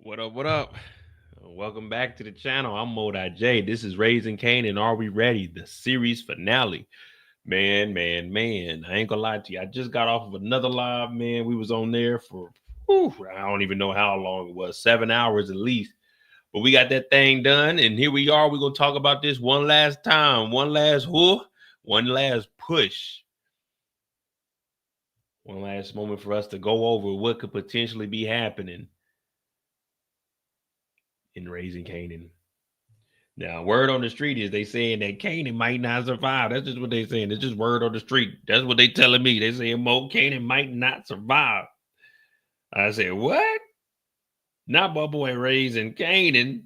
What up? What up? Welcome back to the channel. I'm Modi J. This is Raising Kanan. Are we ready? The series finale. Man. I ain't gonna lie to you. I just got off of another live, man. We was on there for I don't even know how long it was, 7 hours at least. But we got that thing done, and here we are. We're gonna talk about this one last time, one last one last push, one last moment for us to go over what could potentially be happening in Raising Kanan. Now, word on the street is they saying that Kanan might not survive. That's just what they saying. It's just word on the street. That's what they telling me. They saying Mo Kanan might not survive. I said, what? Not my boy Raising Kanan.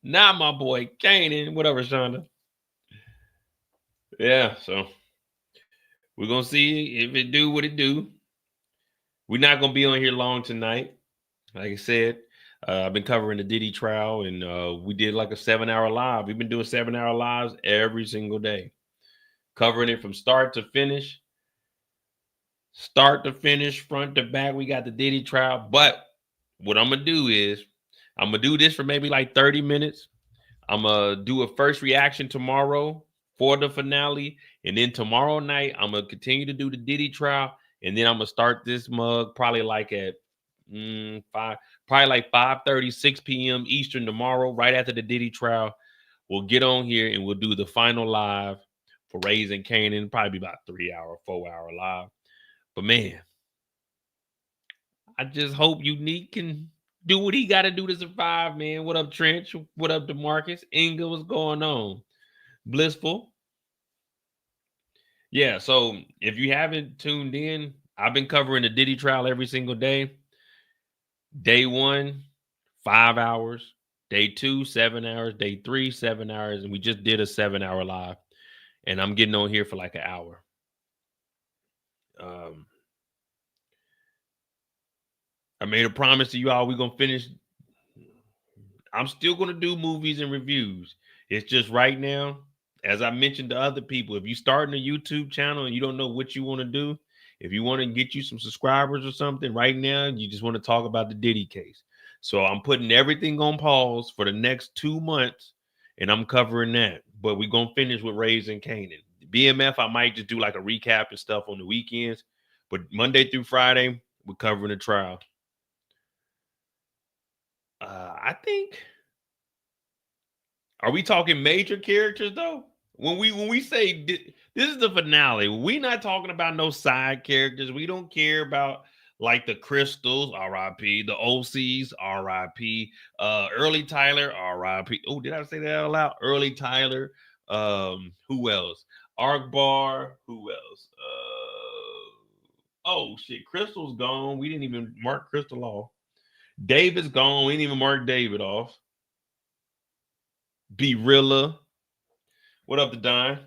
Not my boy Kanan. Whatever, Shonda. Yeah, so we're gonna see if it do what it do. We're not gonna be on here long tonight. Like I said, I've been covering the Diddy trial, and we did like a 7 hour live. We've been doing 7 hour lives every single day, covering it from start to finish, front to back. We got the Diddy trial. But what I'm gonna do is I'm gonna do this for maybe like 30 minutes. I'm gonna do a first reaction tomorrow for the finale, and then tomorrow night I'm gonna continue to do the Diddy trial, and then I'm gonna start this mug probably like at probably like 5:30, 6 p.m. Eastern tomorrow, right after the Diddy trial. We'll get on here and we'll do the final live for Raising Kanan. Probably be about 3 hour, 4 hour live. But man, I just hope Unique can do what he got to do to survive, man. What up, Trench? What up, DeMarcus? Inga, what's going on? Blissful. Yeah, so if you haven't tuned in, I've been covering the Diddy trial every single day. Day one, 5 hours. Day two, 7 hours. Day three, 7 hours. And we just did a 7 hour live. And I'm getting on here for like an hour. I made a promise to you all. We're going to finish. I'm still going to do movies and reviews. It's just right now, as I mentioned to other people, if you starting a YouTube channel and you don't know what you want to do, if you want to get you some subscribers or something right now, you just want to talk about the Diddy case. So I'm putting everything on pause for the next 2 months, and I'm covering that. But we're going to finish with Raising Kanan. BMF, I might just do like a recap and stuff on the weekends. But Monday through Friday, we're covering the trial. I think. Are we talking major characters though? When we say this is the finale, we not talking about no side characters. We don't care about like the Crystals, R.I.P. The OCs, R.I.P. Early Tyler, R.I.P. Oh, did I say that out loud? Early Tyler. Who else? Arc Bar. Who else? Oh shit, Crystal's gone. We didn't even mark Crystal off. David's gone. We didn't even mark David off. Be Rilla. What up, the Don?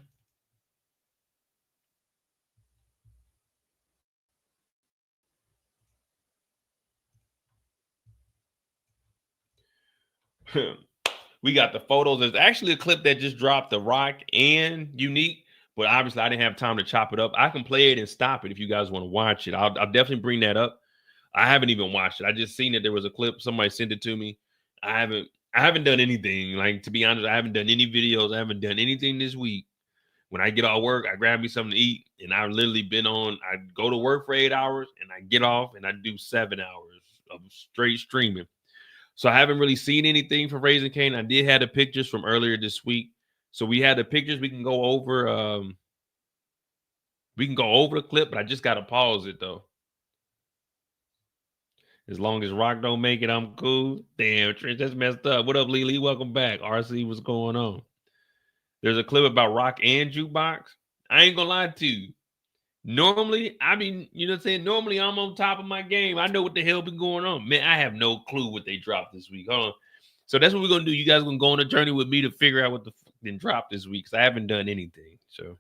We got the photos. There's actually a clip that just dropped, The Rock and Unique, but obviously I didn't have time to chop it up. I can play it and stop it if you guys want to watch it. I'll definitely bring that up. I haven't even watched it. I just seen that there was a clip. Somebody sent it to me. I haven't done anything. Like, to be honest, I haven't done any videos. I haven't done anything this week. When I get off work, I grab me something to eat, and I've literally been on. I go to work for 8 hours, and I get off, and I do 7 hours of straight streaming. So I haven't really seen anything from Raising Cane. I did have the pictures from earlier this week. So we had the pictures. We can go over. We can go over the clip, but I just gotta pause it though. As long as Rock don't make it, I'm cool. Damn, Trent, that's messed up. What up, Lily? Welcome back. RC, what's going on? There's a clip about Rock and Jukebox. I ain't gonna lie to you. Normally, I mean, you know what I'm saying? Normally, I'm on top of my game. I know what the hell been going on. Man, I have no clue what they dropped this week. Hold on. So that's what we're gonna do. You guys gonna go on a journey with me to figure out what the fuck then dropped this week. Cause I haven't done anything. So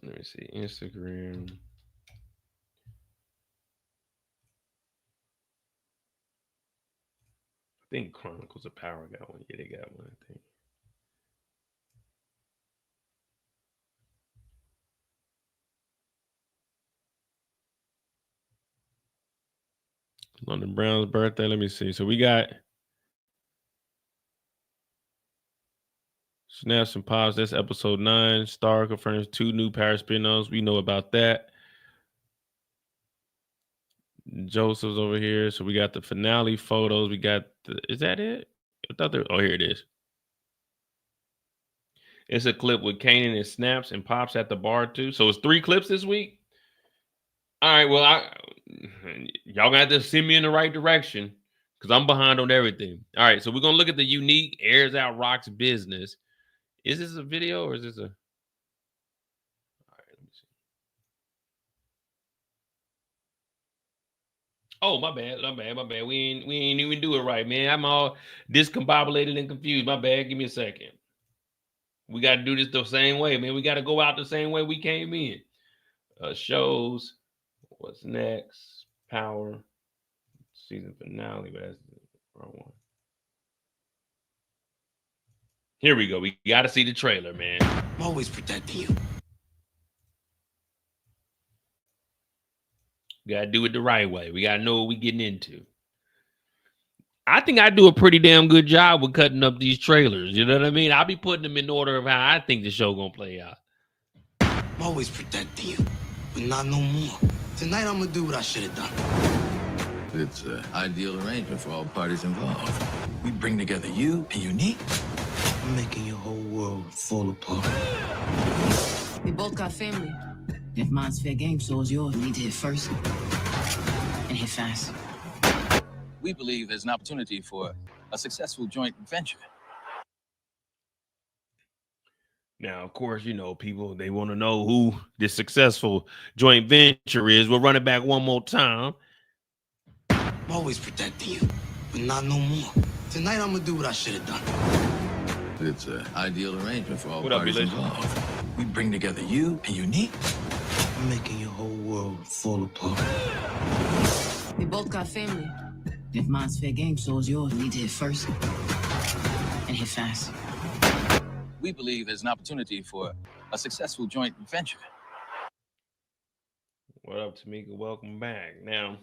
let me see. Instagram. I think Chronicles of Power got one. Yeah, they got one, I think. London Brown's birthday. Let me see. So we got Snaps and Pops. That's episode 9. Star confirms 2 new Paris spin-offs. We know about that. Joseph's over here. So we got the finale photos. We got is that it? I thought there. Oh, here it is. It's a clip with Kanan and Snaps and Pops at the bar too. So it's 3 clips this week. All right. Well, y'all gonna have to send me in the right direction because I'm behind on everything. All right. So we're gonna look at the unique airs out Rock's business. Is this a video or is this a? All right. Let me see. Oh, my bad. My bad. We ain't even do it right, man. I'm all discombobulated and confused. My bad. Give me a second. We got to do this the same way, man. We got to go out the same way we came in. Shows. What's next? Power. Season finale. But that's the wrong one. Here we go. We got to see the trailer, man. I'm always protecting you. We got to do it the right way. We got to know what we're getting into. I think I do a pretty damn good job with cutting up these trailers. You know what I mean? I'll be putting them in order of how I think the show gonna play out. I'm always protecting you, but not no more. Tonight I'm gonna do what I should have done. It's an ideal arrangement for all parties involved. We bring together you and Unique. I'm making your whole world fall apart. We both got family. If mine's fair game, so is yours. We need to hit first and hit fast. We believe there's an opportunity for a successful joint venture. Now, of course, you know, people, they want to know who this successful joint venture is. We'll run it back one more time. I'm always protecting you, but not no more. Tonight I'm gonna do what I should have done. It's an ideal arrangement for all What up, parties Elijah? involved. We bring together you and Unique. I'm making your whole world fall apart. We both got family. If mine's fair game, so is yours. We need to hit first and hit fast. We believe there's an opportunity for a successful joint venture. What up, Tamika? Welcome back. Now,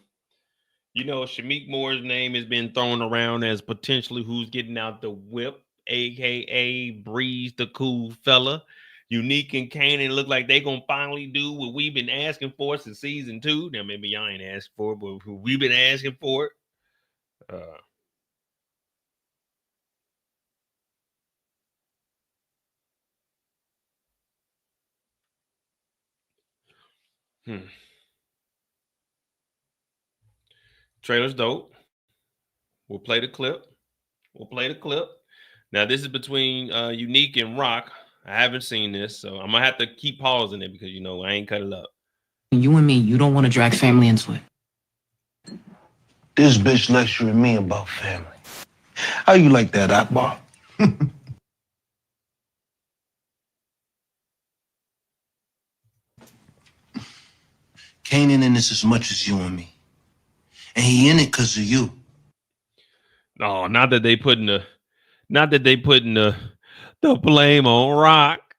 you know, Shameik Moore's name has been thrown around as potentially who's getting out the whip, a.k.a. Breeze, the cool fella. Unique and Kanan look like they gonna finally do what we've been asking for since season 2. Now, maybe y'all ain't asked for it, but we've been asking for it. Trailer's dope. We'll play the clip. Now, this is between Unique and Rock. I haven't seen this, so I'm gonna have to keep pausing it because, you know, I ain't cut it up. You and me, you don't want to drag family into it. This bitch lecturing me about family. How you like that, Akbar? Kanan in this as much as you and me. And he in it because of you. No, not that they putting the blame on Rock.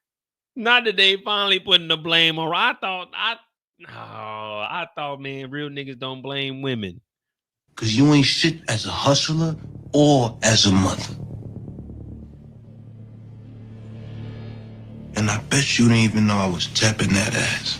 Not that they finally putting the blame on Rock. I thought, man, real niggas don't blame women. Because you ain't shit as a hustler or as a mother. And I bet you didn't even know I was tapping that ass.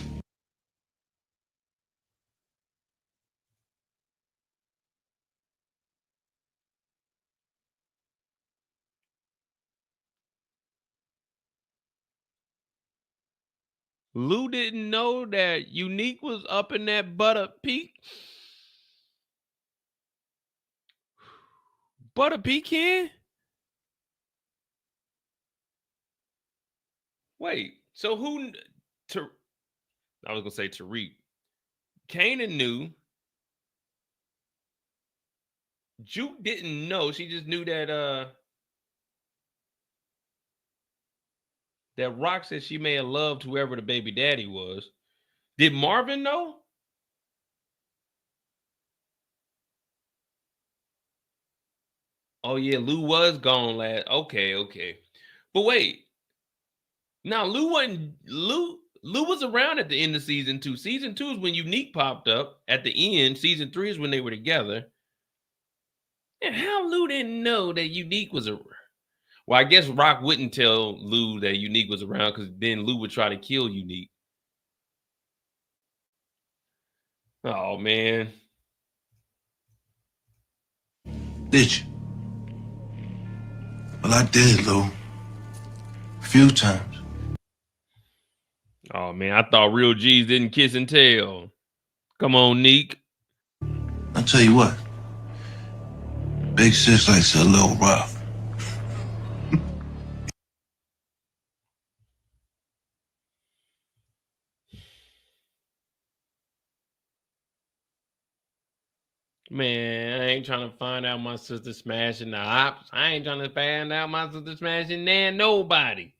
Lou didn't know that Unique was up in that Butter Peak. Butter Pecan? Wait, so who? I was gonna say Tariq. Kanan knew. Juke didn't know. She just knew that that Rock said she may have loved whoever the baby daddy was. Did Marvin know? Oh yeah, Lou was gone last. Okay. But wait. Now Lou was around at the end of season 2. Season 2 is when Unique popped up. At the end, season 3 is when they were together. And how Lou didn't know that Unique was around? Well, I guess Rock wouldn't tell Lou that Unique was around because then Lou would try to kill Unique. Oh, man. Did you? Well, I did, Lou. A few times. Oh, man. I thought real G's didn't kiss and tell. Come on, Neek. I'll tell you what. Big sis likes it a little rough. Man, I ain't trying to find out my sister smashing the ops. I ain't trying to find out my sister smashing nobody.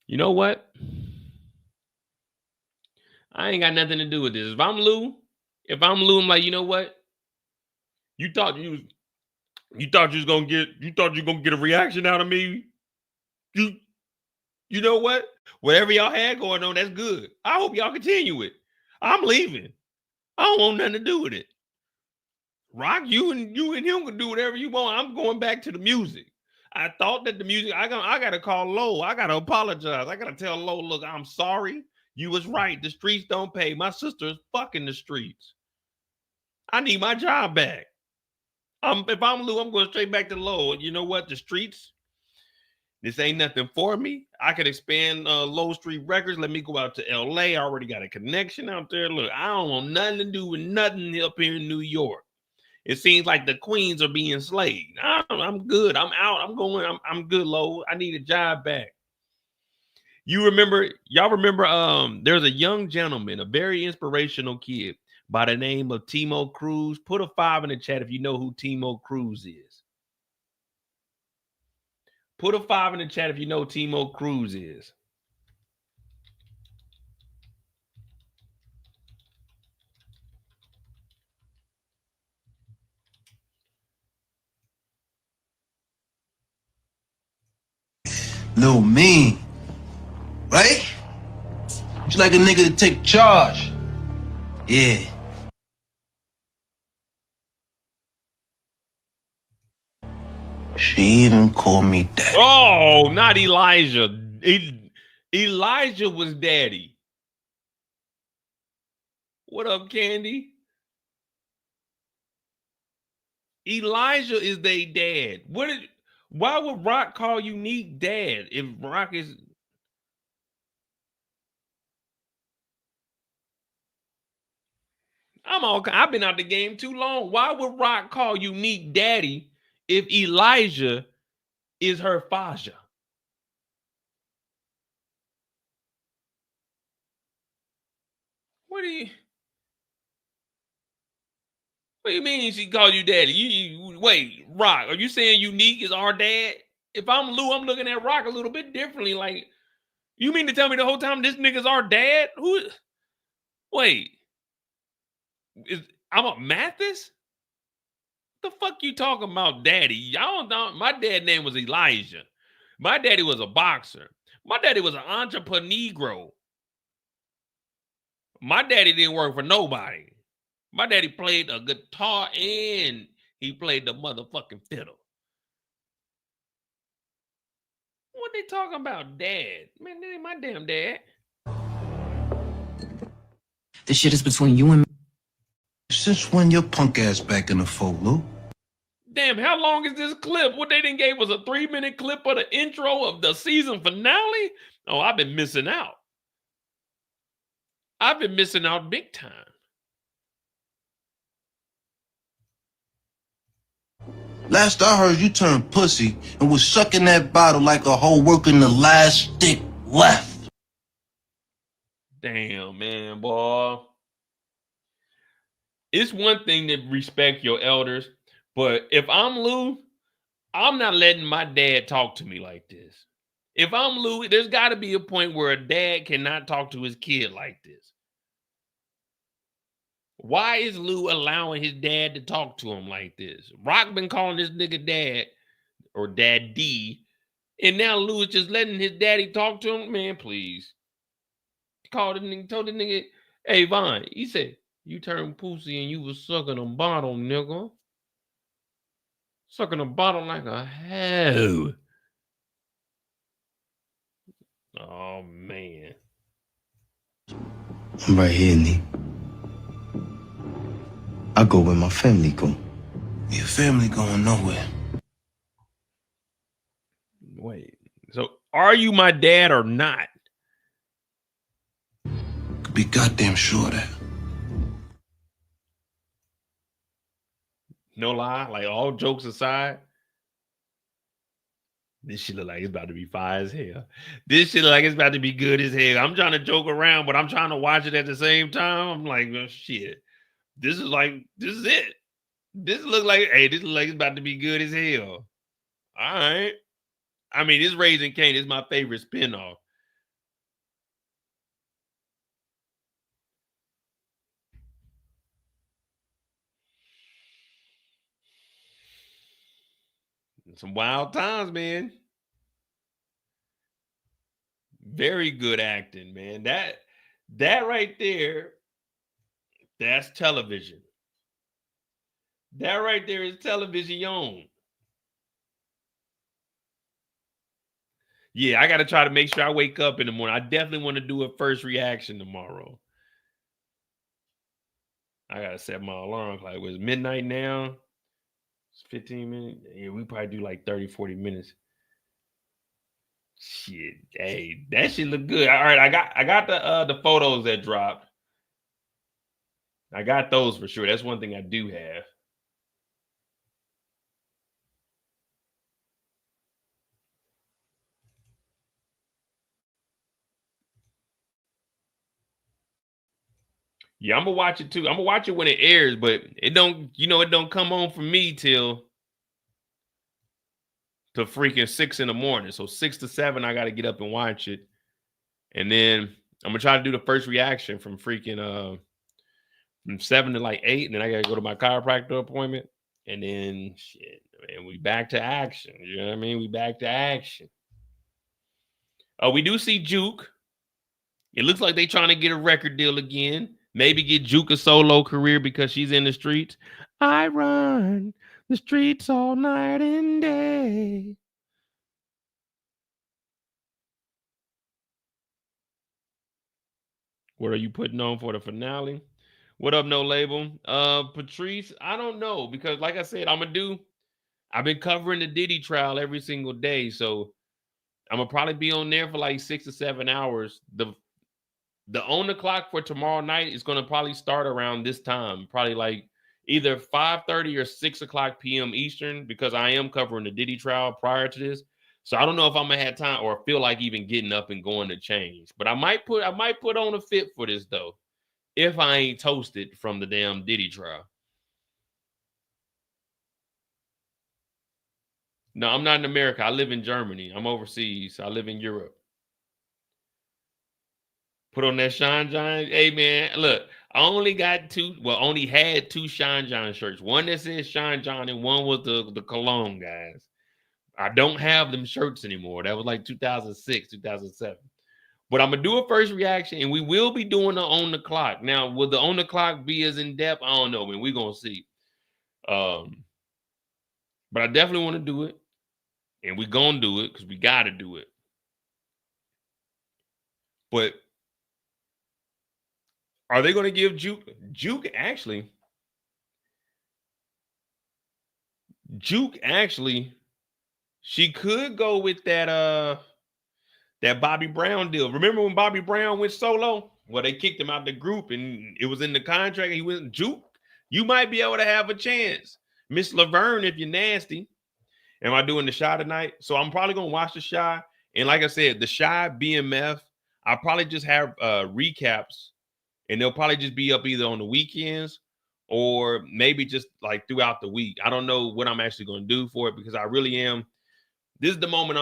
You know what? I ain't got nothing to do with this. If I'm Lou, I'm like, you know what? You thought you was gonna get a reaction out of me. You know what? Whatever y'all had going on, that's good. I hope y'all continue it. I'm leaving. I don't want nothing to do with it. Rock, you and him can do whatever you want. I'm going back to the music. I thought that the music, I gotta call Lo. I gotta apologize. I gotta tell Lo, look, I'm sorry. You was right. The streets don't pay. My sister is fucking the streets. I need my job back. If I'm Lou, I'm going straight back to Lo. You know what? The streets, this ain't nothing for me. I could expand Low Street Records. Let me go out to LA. I already got a connection out there. Look, I don't want nothing to do with nothing up here in New York. It seems like the queens are being slayed. I'm good. I'm out. I'm going. I'm good, Lo. I need a job back. Y'all remember, there's a young gentleman, a very inspirational kid by the name of Timo Cruz. Put a 5 in the chat if you know who Timo Cruz is. Put a 5 in the chat if you know who Timo Cruz is. Little mean. Right? You like a nigga to take charge. Yeah. She even called me daddy. Oh, not Elijah. Elijah was daddy. What up, Candy? Elijah is they dad. Why would Rock call Unique dad if Rock is... I've been out the game too long. Why would Rock call Unique daddy if Elijah is her Faja? What do you mean she called you daddy? You wait, Rock, are you saying Unique is our dad? If I'm Lou, I'm looking at Rock a little bit differently. Like, you mean to tell me the whole time this nigga's our dad? Wait. I'm a Mathis? The fuck you talking about, daddy? Y'all don't know. My dad name was Elijah. My daddy was a boxer. My daddy was an entrepreneur. My daddy didn't work for nobody. My daddy played a guitar and he played the motherfucking fiddle. What they talking about, dad? Man, that ain't my damn dad. This shit is between you and me. Since when your punk ass back in the fold, Lou? Damn, how long is this clip? What they didn't gave us a 3-minute clip of the intro of the season finale? Oh, I've been missing out. I've been missing out big time. Last I heard, you turned pussy and was sucking that bottle like a hoe working the last stick left. Damn, man, boy. It's one thing to respect your elders, but if I'm Lou, I'm not letting my dad talk to me like this. If I'm Lou, there's got to be a point where a dad cannot talk to his kid like this. Why is Lou allowing his dad to talk to him like this? Rock been calling this nigga dad or daddy, and now Lou is just letting his daddy talk to him? Man, please. called the nigga, told the nigga, hey, Vaughn, he said, you turned pussy and you was sucking a bottle, nigga. Sucking a bottle like a hoe. Oh, man. I'm right here, Nee. I go where my family go. Your family going nowhere. Wait. So, are you my dad or not? Could be goddamn sure of that. No lie. Like, all jokes aside, this shit look like it's about to be fire as hell. This shit look like it's about to be good as hell. I'm trying to joke around, but I'm trying to watch it at the same time. I'm like, oh, shit. This is it. This look like it's about to be good as hell. All right. I mean, this Raising Cane is my favorite spinoff. Some wild times, man. Very good acting, man. That right there, that's television. That right there is television. Yeah, I got to try to make sure I wake up in the morning. I definitely want to do a first reaction tomorrow. I got to set my alarm clock. It was midnight now. It's 15 minutes. Yeah, we probably do like 30, 40 minutes. Shit. Hey, that shit look good. All right, I got the photos that dropped. I got those for sure. That's one thing I do have. Yeah, I'm gonna watch it too. I'm gonna watch it when it airs, but it don't come on for me till freaking 6 in the morning. So 6 to 7, I gotta get up and watch it. And then I'm gonna try to do the first reaction from freaking from 7 to like 8, and then I gotta go to my chiropractor appointment. And then shit, man, we back to action. You know what I mean? We back to action. Oh, we do see Juke. It looks like they trying to get a record deal again. Maybe get Juke a solo career because she's in the streets. I run the streets all night and day. What are you putting on for the finale? What up, No Label? Patrice, I don't know because like I said, I've been covering the Diddy trial every single day. So I'm gonna probably be on there for like 6 to 7 hours. The on the clock for tomorrow night is going to probably start around this time, probably like either 5:30 or 6:00 p.m. Eastern, because I am covering the Diddy trial prior to this. So I don't know if I'm gonna have time or feel like even getting up and going to change. But I might put on a fit for this though, if I ain't toasted from the damn Diddy trial. No, I'm not in America. I live in Germany. I'm overseas. I live in Europe. Put on that Sean John. Hey man, look, I only had two Sean John shirts. One that says Sean John and one was the cologne guys. I don't have them shirts anymore. That was like 2006, 2007. But I'm gonna do a first reaction, and we will be doing the on the clock. Now, will the on the clock be as in depth? I don't know, man. We're gonna see. But I definitely want to do it, and we're gonna do it because we gotta do it. But are they gonna give Juke actually, she could go with that Bobby Brown deal. Remember when Bobby Brown went solo? Well, they kicked him out the group and it was in the contract. He went Juke. You might be able to have a chance. Miss LaVerne, if you're nasty. Am I doing the Shy tonight? So I'm probably gonna watch the Shy. And like I said, the Shy BMF, I'll probably just have recaps, and they'll probably just be up either on the weekends or maybe just like throughout the week. I don't know what I'm actually gonna do for it because I really am. This is the moment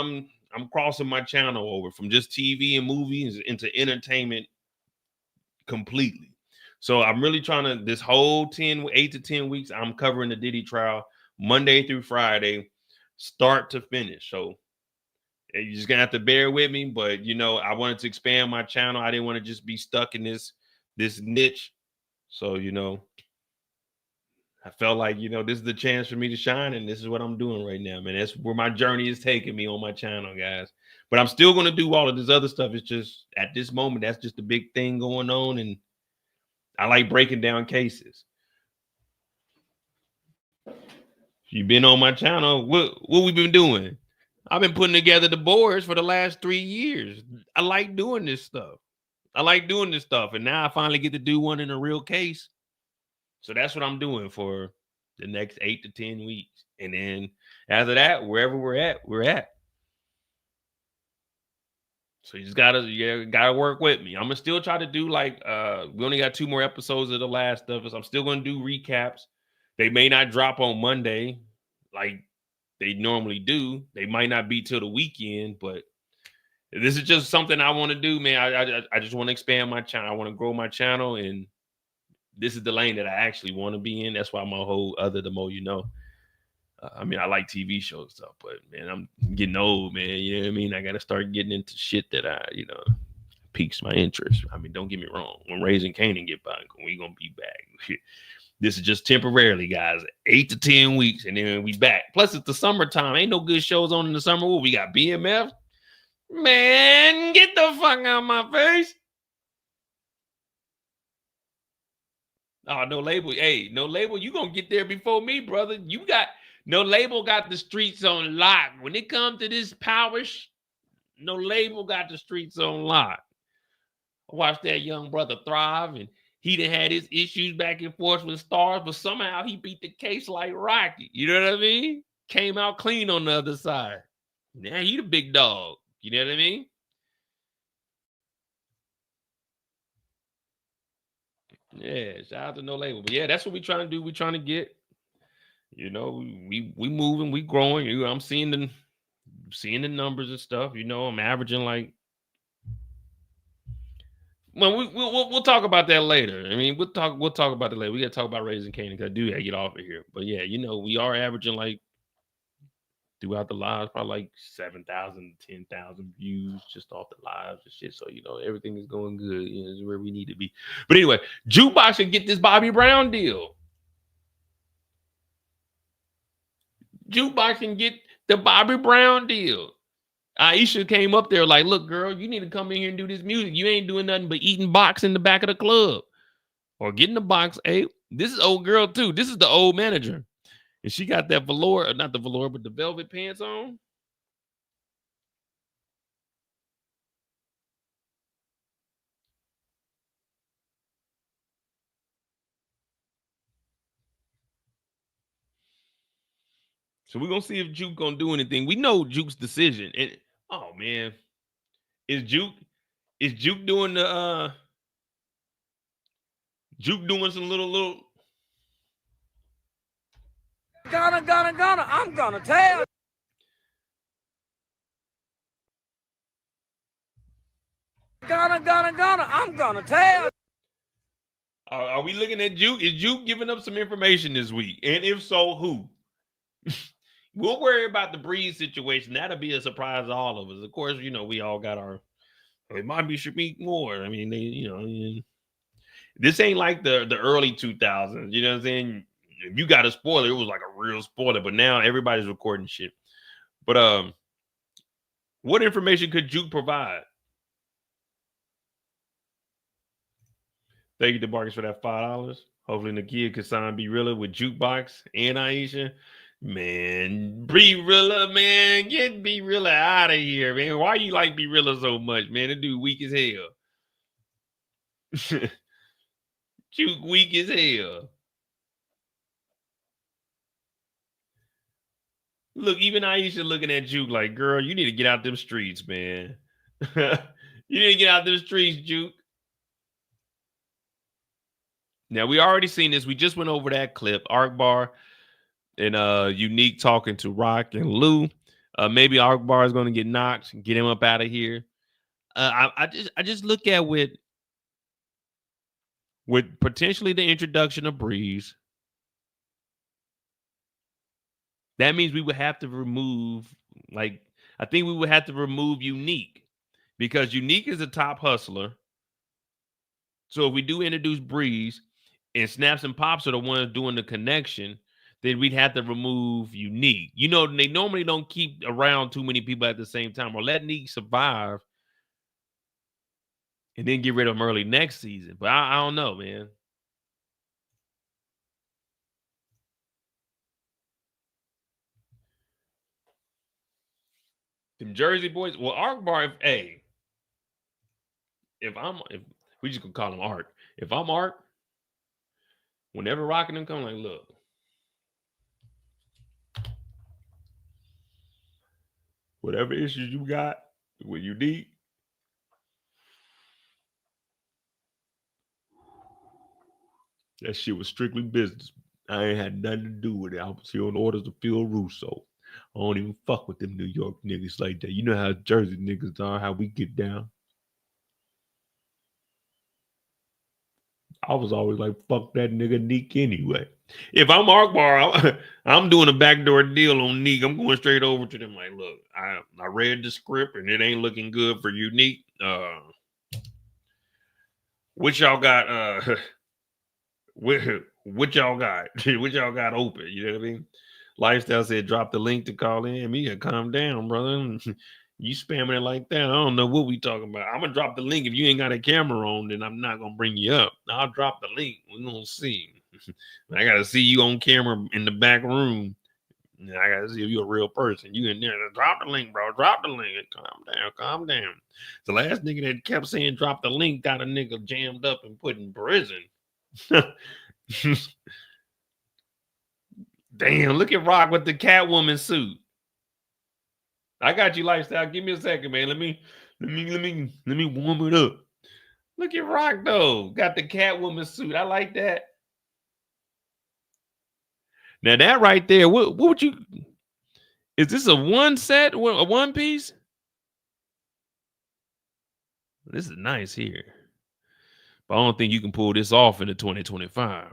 I'm crossing my channel over from just TV and movies into entertainment completely. So I'm really trying to, this whole 8 to 10 weeks, I'm covering the Diddy trial Monday through Friday, start to finish. So you're just gonna have to bear with me. But you know, I wanted to expand my channel. I didn't want to just be stuck in this niche. So you know, I felt like, you know, this is the chance for me to shine, and this is what I'm doing right now, man. That's where my journey is taking me on my channel, guys. But I'm still going to do all of this other stuff. It's just at this moment, that's just a big thing going on, and I like breaking down cases. If you've been on my channel, what we've been doing? I've been putting together the boards for the last 3 years. I like doing this stuff. And now I finally get to do one in a real case. So that's what I'm doing for the next 8 to 10 weeks. And then after that, wherever we're at. So you just gotta work with me. I'm gonna still try to do like we only got 2 more episodes of The Last of Us. I'm still gonna do recaps. They may not drop on Monday like they normally do. They might not be till the weekend, but this is just something I want to do, man. I just want to expand my channel. I want to grow my channel, and this is the lane that I actually want to be in. That's why my whole the more you know. I mean, I like TV shows stuff, but man, I'm getting old, man. You know what I mean? I got to start getting into shit that piques my interest. I mean, don't get me wrong. When Raising Kanan get back, we gonna be back. This is just temporarily, guys. 8 to 10 weeks, and then we back. Plus, it's the summertime. Ain't no good shows on in the summer. What, we got BMF? Man, get the fuck out of my face. Oh, No Label. Hey, No Label, you gonna get there before me, brother. You got No Label got the streets on lock. When it comes to this power, No Label got the streets on lock. I watched that young brother thrive, and he done had his issues back and forth with stars, but somehow he beat the case like Rocky. You know what I mean? Came out clean on the other side. Now he the big dog. You know what I mean? Yeah, shout out to No Label. But yeah, that's what we trying to do. We trying to get, you know, we moving, we growing. You know, I'm seeing the numbers and stuff. You know, I'm averaging like. Well, we'll talk about that later. I mean, we'll talk about that later. We got to talk about Raising Kanan because I do gotta get off of here. But yeah, you know, we are averaging like throughout the lives, probably like 7,000, 10,000 views just off the lives and shit. So, you know, everything is going good. You know, it's where we need to be. But anyway, Jukebox should get this Bobby Brown deal. Jukebox can get the Bobby Brown deal. Aisha came up there like, look, girl, you need to come in here and do this music. You ain't doing nothing but eating box in the back of the club or getting the box. Hey, this is old girl too. This is the old manager. And she got that velour, not the velour, but the velvet pants on. So we're gonna see if Juke gonna do anything. We know Juke's decision. And oh man, is Juke doing the Juke doing some little Gonna, I'm gonna tell. Gonna, I'm gonna tell. Are we looking at Juke? Is Juke giving up some information this week? And if so, who? We'll worry about the Breeze situation. That'll be a surprise to all of us. Of course, you know, we all got our. It might be Shameik Moore. I mean, they, you know, this ain't like the early 2000s. You know what I'm saying? If you got a spoiler, it was like a real spoiler. But now everybody's recording shit. But what information could Juke provide? Thank you to Marcus for that $5. Hopefully Nakia could sign Be Realer with Jukebox and Aisha. Man, Be Realer, man. Get Be Realer out of here, man. Why you like Be Realer so much, man? That dude weak as hell. Juke weak as hell. Look, even Aisha looking at Juke like, girl, you need to get out them streets, man. You need to get out them streets, Juke. Now, we already seen this. We just went over that clip. Arkbar and Unique talking to Rock and Lou. Maybe Arkbar is going to get knocked, get him up out of here. I just look at with potentially the introduction of Breeze. That means we would have to remove, like, I think we would have to remove Unique because Unique is a top hustler. So if we do introduce Breeze and Snaps and Pops are the ones doing the connection, then we'd have to remove Unique. You know, they normally don't keep around too many people at the same time or let Neek survive and then get rid of them early next season. But I don't know, man. Them Jersey boys. Well, Arkbar, if we just gonna call him Ark. If I'm Ark, whenever Rocking them come, like, look. Whatever issues you got with Unique, that shit was strictly business. I ain't had nothing to do with it. I was here on orders of Phil Russo. I don't even fuck with them New York niggas like that. You know how Jersey niggas are, how we get down. I was always like, fuck that nigga Neek anyway. If I'm Arkbar, I'm doing a backdoor deal on Neek. I'm going straight over to them like, look, I read the script and it ain't looking good for Unique. What y'all got? What y'all got? What y'all got open? You know what I mean? Lifestyle said, drop the link to call in. Me, calm down, brother. You spamming it like that. I don't know what we talking about. I'm gonna drop the link. If you ain't got a camera on, then I'm not gonna bring you up. I'll drop the link. We're gonna see. I gotta see you on camera in the back room. I gotta see if you're a real person. You in there. Drop the link, bro. Drop the link. Calm down. Calm down. The last nigga that kept saying drop the link got a nigga jammed up and put in prison. Damn, look at Rock with the Catwoman suit. I got you, Lifestyle. Give me a second, man. Let me warm it up. Look at Rock though. Got the Catwoman suit. I like that. Now that right there, what would you? Is this a one set, a one piece? This is nice here, but I don't think you can pull this off into 2025.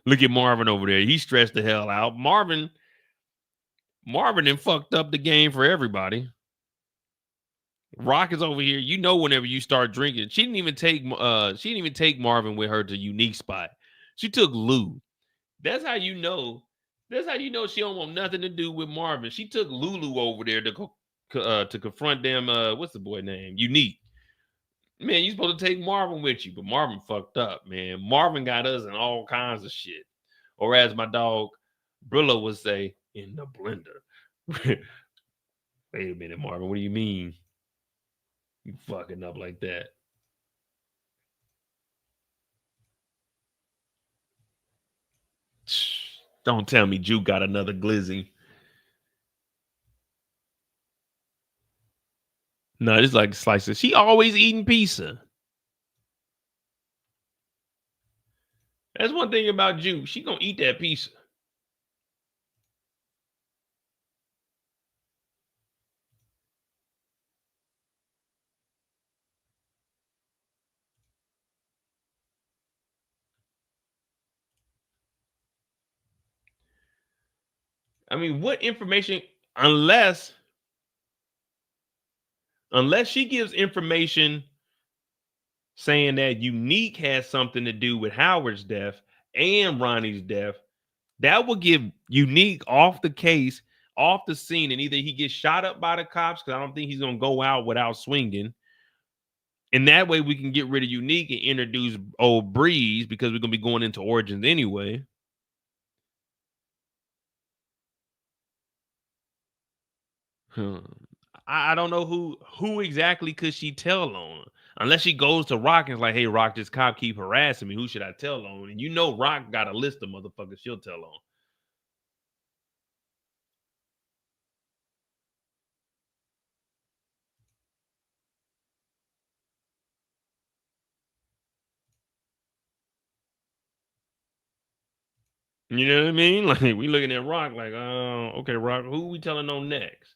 Look at Marvin over there. He stressed the hell out. Marvin then fucked up the game for everybody. Rock is over here. You know, whenever you start drinking, she didn't even take Marvin with her to Unique spot. She took Lou. That's how you know. That's how you know she don't want nothing to do with Marvin. She took Lulu over there to confront them. What's the boy name? Unique. Man, you supposed to take Marvin with you, but Marvin fucked up, man. Marvin got us in all kinds of shit. Or as my dog Brillo would say, in the blender. Wait a minute, Marvin. What do you mean? You fucking up like that. Don't tell me Juke got another glizzy. No, it's like slices. She always eating pizza. That's one thing about Juke. She gonna eat that pizza. I mean, what information, unless she gives information saying that Unique has something to do with Howard's death and Ronnie's death, that will give Unique off the case, off the scene, and either he gets shot up by the cops, because I don't think he's going to go out without swinging. And that way we can get rid of Unique and introduce old Breeze, because we're going to be going into Origins anyway. I don't know who exactly could she tell on, unless she goes to Rock and is like, hey, Rock, this cop keep harassing me. Who should I tell on? And you know Rock got a list of motherfuckers she'll tell on. You know what I mean? Like, we looking at Rock like, okay, Rock, who we telling on next?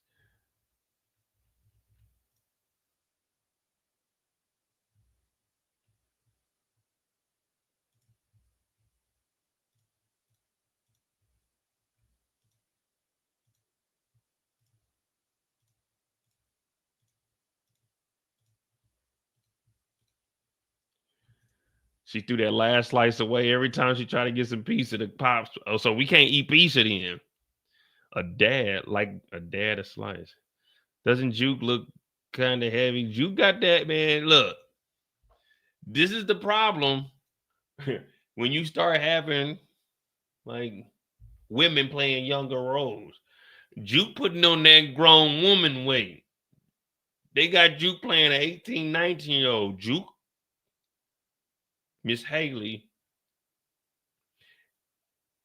She threw that last slice away every time she tried to get some pizza to Pops. Oh, so we can't eat pizza then. A dad a slice. Doesn't Juke look kind of heavy? Juke got that, man. Look, this is the problem when you start having like women playing younger roles. Juke putting on that grown woman weight. They got Juke playing an 18, 19-year-old. Juke, Miss Hailey.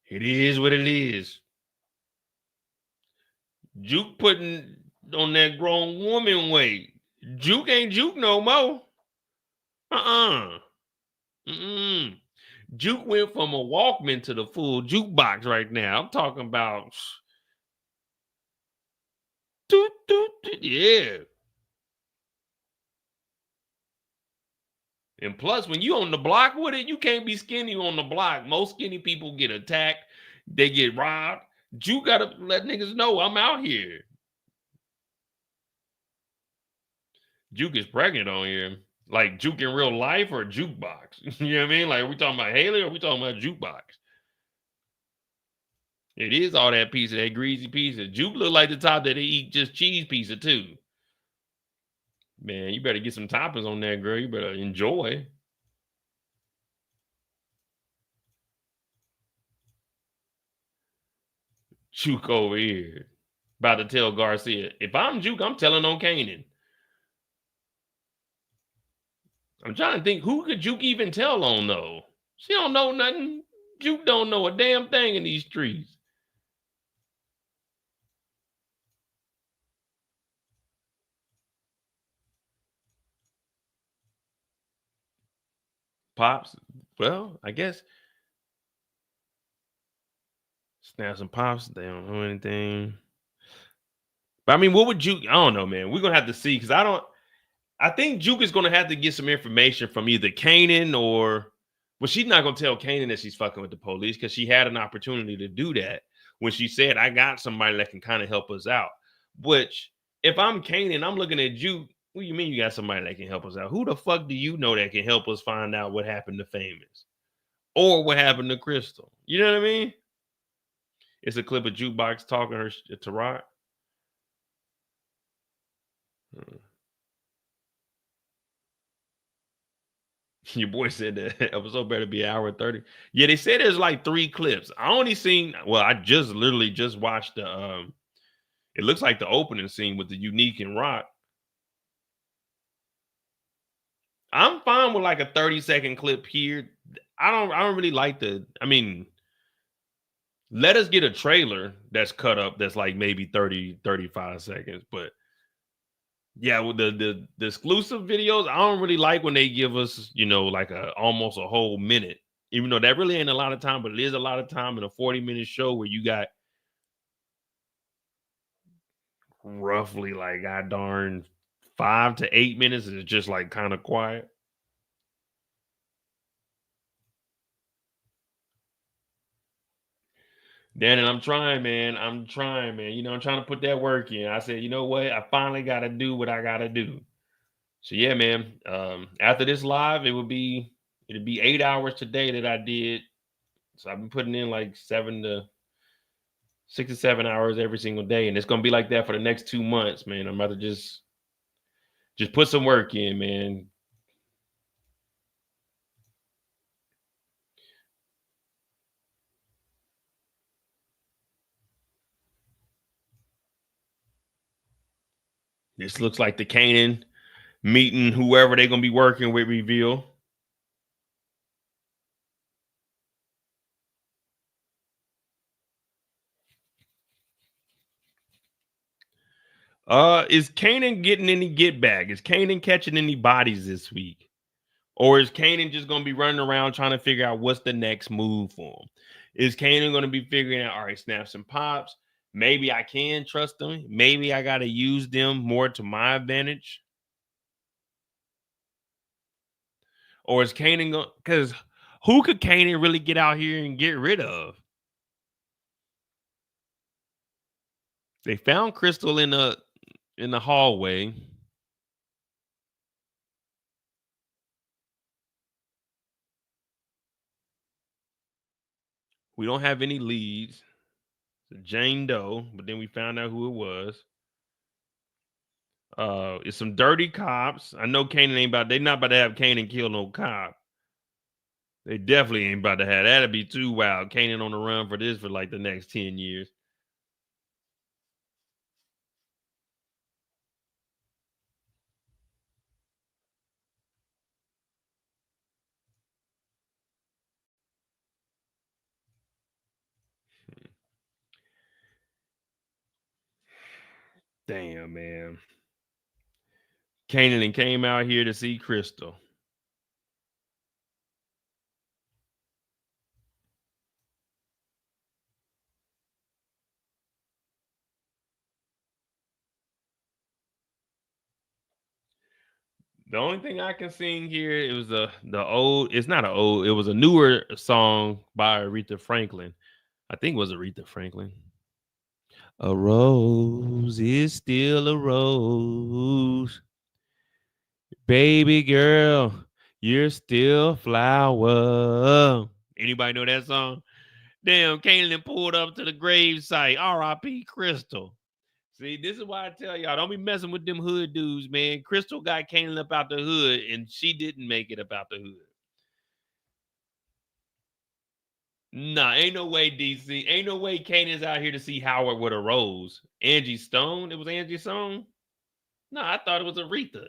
It is what it is. Juke putting on that grown woman weight. Juke ain't Juke no more. Juke went from a Walkman to the full jukebox right now. I'm talking about yeah. And plus, when you on the block with it, you can't be skinny on the block. Most skinny people get attacked. They get robbed. Juke got to let niggas know I'm out here. Juke is pregnant on here. Like Juke in real life or Jukebox? You know what I mean? Like, are we talking about Hailey or are we talking about Jukebox? It is all that pizza, that greasy pizza. Juke look like the top that they eat just cheese pizza too. Man, you better get some toppings on that, girl. You better enjoy. Juke over here. About to tell Garcia, if I'm Juke, I'm telling on Kanan. I'm trying to think, who could Juke even tell on though? She don't know nothing. Juke don't know a damn thing in these streets. Pops, well, I guess Snaps and Pops, they don't know anything. But I mean, what would Juke? I don't know, man. We're gonna have to see because I think Juke is gonna have to get some information from either Kanan or, well, she's not gonna tell Kanan that she's fucking with the police because she had an opportunity to do that when she said, "I got somebody that can kind of help us out." Which, if I'm Kanan, I'm looking at Juke. What do you mean you got somebody that can help us out? Who the fuck do you know that can help us find out what happened to Famous or what happened to Crystal? You know what I mean? It's a clip of Jukebox talking her to Rock. Your boy said that episode better be an hour 30. Yeah, they said there's like 3 clips. I only seen, well, I just literally just watched the it looks like the opening scene with the Unique and Rock. I'm fine with like a 30-second clip here. I don't really like let us get a trailer that's cut up that's like maybe 30, 35 seconds. But yeah, with the exclusive videos, I don't really like when they give us, like almost a whole minute. Even though that really ain't a lot of time, but it is a lot of time in a 40-minute show where you got roughly like god darn 5 to 8 minutes is just like kind of quiet. Dan, and I'm trying, man. I'm trying to put that work in. I said, you know what? I finally got to do what I got to do. So yeah, man. After this live, it'll be 8 hours today that I did. So I've been putting in like 6 to 7 hours every single day, and it's gonna be like that for the next 2 months, man. I'm about to just put some work in, man. This looks like the Kanan meeting whoever they're gonna be working with reveal. Is Kanan getting any get back? Is Kanan catching any bodies this week? Or is Kanan just gonna be running around trying to figure out what's the next move for him? Is Kanan gonna be figuring out, all right, Snaps and Pops? Maybe I can trust them. Maybe I gotta use them more to my advantage. Or is Kanan going? Because who could Kanan really get out here and get rid of? They found Crystal in the hallway. We don't have any leads. Jane Doe, but then we found out who it was. It's some dirty cops. I know Kanan ain't about. They not about to have Kanan kill no cop. They definitely ain't about to have. That'd be too wild. Kanan on the run for this for like the next 10 years. Damn, man. Kanan came out here to see Crystal. The only thing I can sing here, it was the old, it's not an old, it was a newer song by Aretha Franklin. I think it was Aretha Franklin. A rose is still a rose. Baby girl, you're still a flower. Anybody know that song? Damn, Kanan pulled up to the grave site. R.I.P. Crystal. See, this is why I tell y'all, don't be messing with them hood dudes, man. Crystal got Kanan up out the hood, and she didn't make it up out the hood. Nah, ain't no way, DC. Ain't no way Kanan's out here to see Howard with a rose. Angie Stone? It was Angie Stone? No, I thought it was Aretha.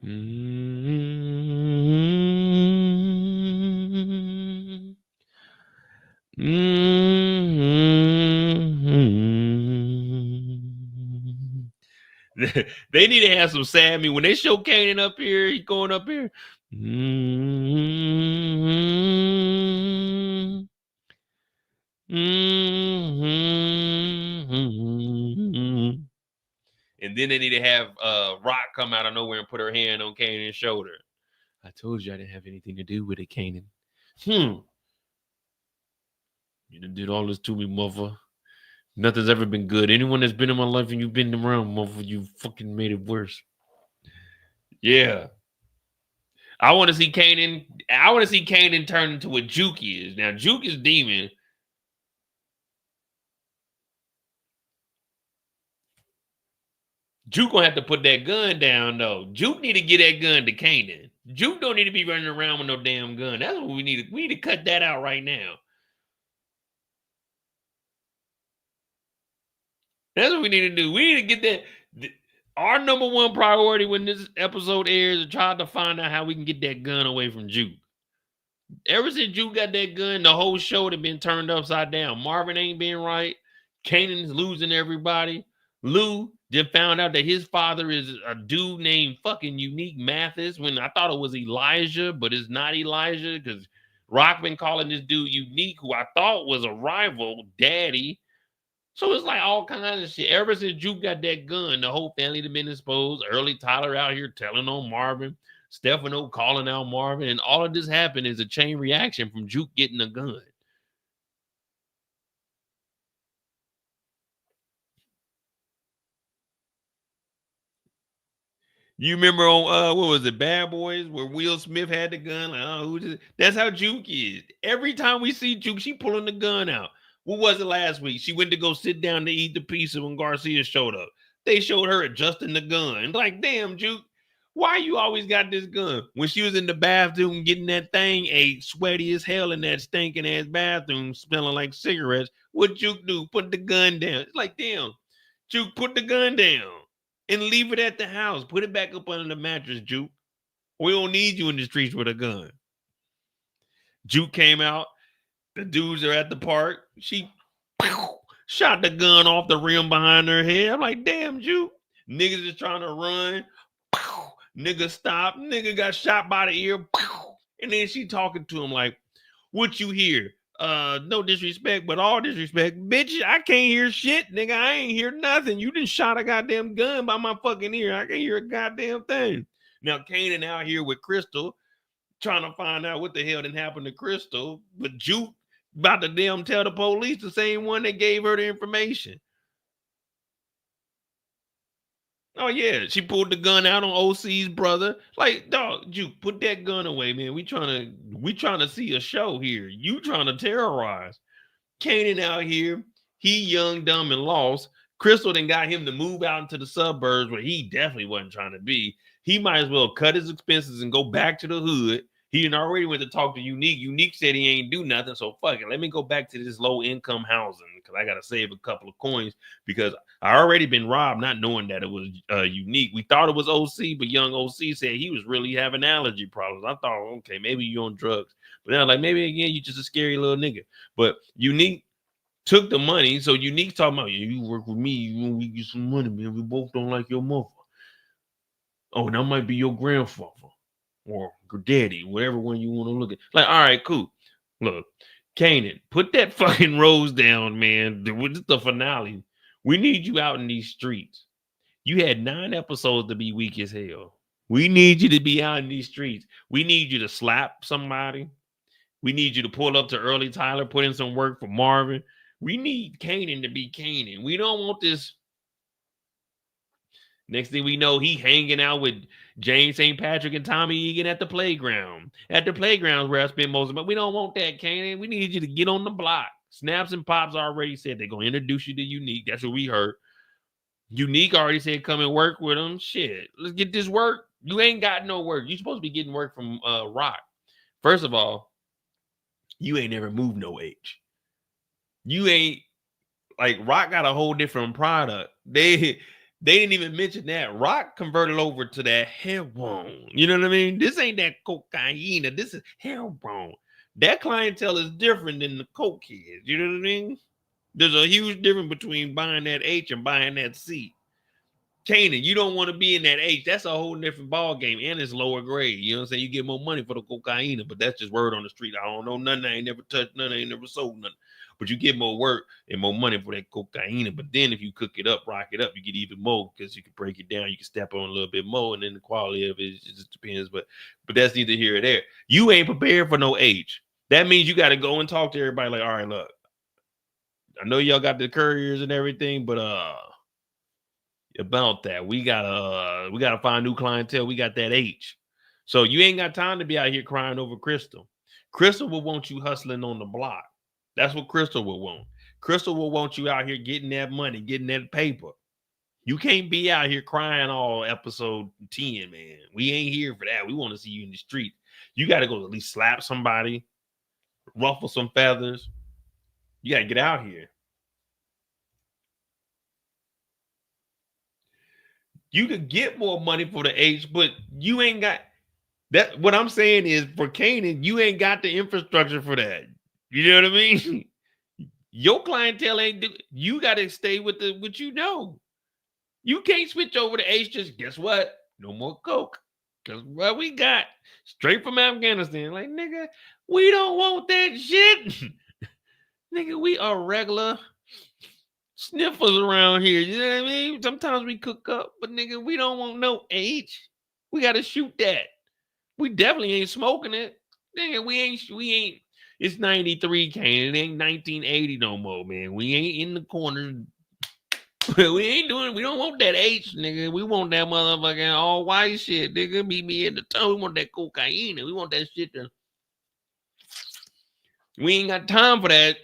Mm-hmm. Mm-hmm. They need to have some Sammy when they show Kanan up here. He going up here. Mm-hmm. Mm-hmm. And then they need to have Rock come out of nowhere and put her hand on Kanan's shoulder. I told you I didn't have anything to do with it, Kanan. You done did all this to me, mother. Nothing's ever been good. Anyone that's been in my life and you've been around, mother, you fucking made it worse. Yeah. I want to see Kanan. I want to see Kanan turn into what Juke is. Now, Juke is demon. Juke gonna have to put that gun down, though. Juke need to get that gun to Kanan. Juke don't need to be running around with no damn gun. That's what we need. We need to cut that out right now. That's what we need to do. We need to get that. Our number one priority when this episode airs is try to find out how we can get that gun away from Juke. Ever since Juke got that gun, the whole show had been turned upside down. Marvin ain't been right. Kanan's losing everybody. Lou just found out that his father is a dude named fucking Unique Mathis when I thought it was Elijah, but it's not Elijah because Rock been calling this dude Unique, who I thought was a rival, Daddy. So it's like all kinds of shit. Ever since Juke got that gun, the whole family had been exposed. Early Tyler out here telling on Marvin. Stefano calling out Marvin. And all of this happened is a chain reaction from Juke getting a gun. You remember on what was it, Bad Boys, where Will Smith had the gun? Like, oh, who's this? That's how Juke is. Every time we see Juke, she pulling the gun out. What was it last week? She went to go sit down to eat the pizza when Garcia showed up. They showed her adjusting the gun. Like, damn, Juke, why you always got this gun? When she was in the bathroom getting that thing, sweaty as hell in that stinking ass bathroom, smelling like cigarettes, what Juke do? Put the gun down. It's like, damn, Juke, put the gun down and leave it at the house. Put it back up under the mattress, Juke. We don't need you in the streets with a gun. Juke came out. The dudes are at the park. She shot the gun off the rim behind her head. I'm like, damn, Juke. Niggas is trying to run. Nigga stop. Nigga got shot by the ear. And then she talking to him like, what you hear? No disrespect, but all disrespect. Bitch, I can't hear shit, nigga. I ain't hear nothing. You done shot a goddamn gun by my fucking ear. I can't hear a goddamn thing. Now, Kanan out here with Crystal, trying to find out what the hell done happened to Crystal. But Juke about to damn tell the police, the same one that gave her the information. Oh yeah, she pulled the gun out on OC's brother. Like, dog, Juke, put that gun away, man. We trying to see a show here. You trying to terrorize. Kanan out here, he young, dumb, and lost. Crystal then got him to move out into the suburbs where he definitely wasn't trying to be. He might as well cut his expenses and go back to the hood. He didn't already went to talk to Unique. Unique said he ain't do nothing, so fuck it. Let me go back to this low income housing because I gotta save a couple of coins because I already been robbed, not knowing that it was Unique. We thought it was OC, but young OC said he was really having allergy problems. I thought, okay, maybe you on drugs, but now like maybe again you just a scary little nigga. But Unique took the money, so Unique talking about you work with me, when we get some money, man. We both don't like your mother. Oh, that might be your grandfather or daddy, whatever one you want to look at. Like, all right, cool. Look, Kanan, put that fucking rose down, man. This is the finale. We need you out in these streets. You had 9 episodes to be weak as hell. We need you to be out in these streets. We need you to slap somebody. We need you to pull up to Early Tyler, put in some work for Marvin. We need Kanan to be Kanan. We don't want this. Next thing we know, he hanging out with James St. Patrick and Tommy Egan at the playground. At the playground where I spend most of it. We don't want that, Kanan. We need you to get on the block. Snaps and Pops already said they're going to introduce you to Unique. That's what we heard. Unique already said come and work with him. Shit, let's get this work. You ain't got no work. You're supposed to be getting work from Rock. First of all, you ain't never moved no H. You ain't, like, Rock got a whole different product. They didn't even mention that. Rock converted over to that heroin. You know what I mean? This ain't that cocaine. This is heroin. That clientele is different than the coke kids. You know what I mean? There's a huge difference between buying that H and buying that C. Kanan, you don't want to be in that H. That's a whole different ball game, and it's lower grade. You know what I'm saying? You get more money for the cocaine, but that's just word on the street. I don't know nothing. I ain't never touched nothing. I ain't never sold nothing. But you get more work and more money for that cocaine. But then if you cook it up, rock it up, you get even more because you can break it down. You can step on a little bit more, and then the quality of it just depends. But that's neither here or there. You ain't prepared for no H. That means you got to go and talk to everybody like, all right, look, I know y'all got the couriers and everything, but about that, we gotta find new clientele. We got that H. So you ain't got time to be out here crying over Crystal. Crystal will want you hustling on the block. That's what Crystal will want. Crystal will want you out here getting that money, getting that paper. You can't be out here crying all episode 10, man. We ain't here for that. We want to see you in the street. You got to go at least slap somebody, ruffle some feathers. You got to get out here. You could get more money for the H, but you ain't got that. What I'm saying is for Kanan, you ain't got the infrastructure for that. You know what I mean? Your clientele ain't you got to stay with what you know. You can't switch over to H. Just guess what? No more coke. Because what we got straight from Afghanistan. Like, nigga, we don't want that shit. Nigga, we are regular sniffers around here. You know what I mean? Sometimes we cook up, but nigga, we don't want no H. We got to shoot that. We definitely ain't smoking it. Nigga, we ain't. It's 93, Kane. It ain't 1980 no more, man. We ain't in the corner. We don't want that H, nigga. We want that motherfucking all white shit, nigga. Meet me in the toe. We want that cocaine. We want that shit to. We ain't got time for that.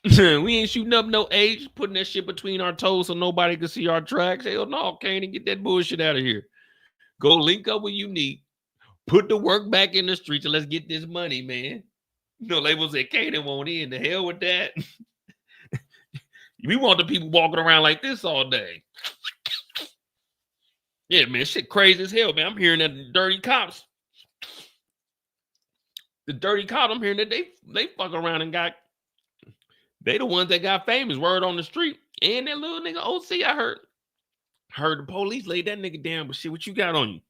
We ain't shooting up no H, putting that shit between our toes so nobody can see our tracks. Hell no, Kane, get that bullshit out of here. Go link up with Unique. Put the work back in the streets and let's get this money, man. You know, labels said Kanan won't in. The hell with that. We want the people walking around like this all day. Yeah, man, shit crazy as hell, man. I'm hearing that the dirty cops, I'm hearing that they fuck around and they the ones that got famous. Word on the street. And that little nigga OC, I heard the police laid that nigga down, but shit, what you got on you?